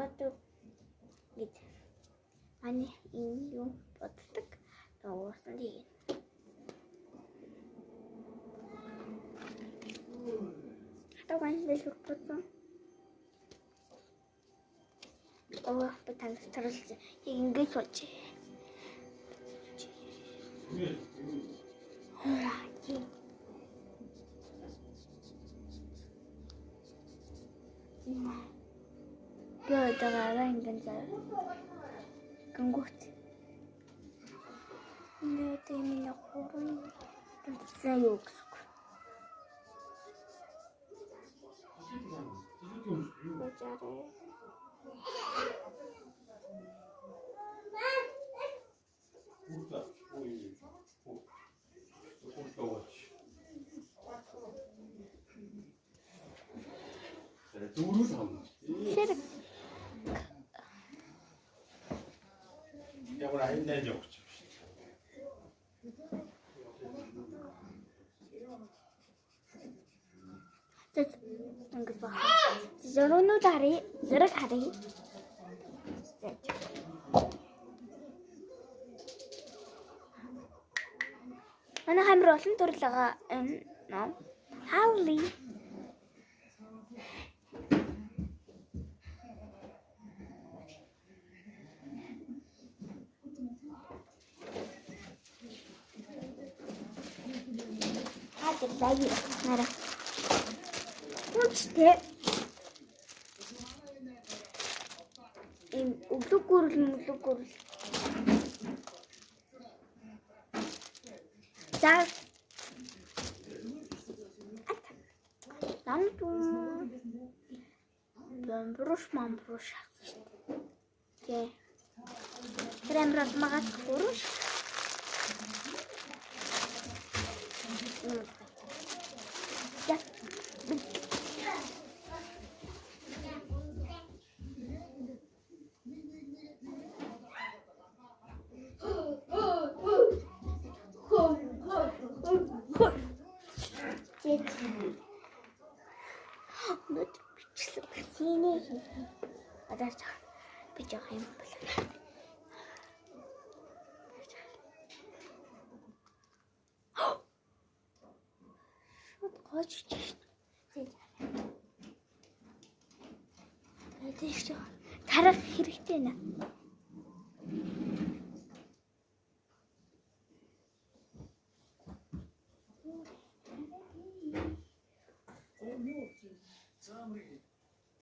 одоо гэж ани энэ юм боддог. Уусан тийм. Таван дэлгэр бодсон. Битэн таралж ингэж сууж. Бөөдөгөө ингэж гангуут. Нэ тийм нэг хорон заяа өгсөн. Бачарэ. Хэрэг. Яг гоо энэ дээр явууч. Ингэж байна. Зөрөнүүд харъя, зэрэг харъя. Манай хамир олон төрөл байгаа энэ ном. Хаули. Лаги нара. Үчтэй. Өглөг гүрэл. За. Намтун. Бамбруш. Окей. Кремрат магас хуруш. Ja. Met sini. Ada bijak yang Тарах хэрэгтэй нэ.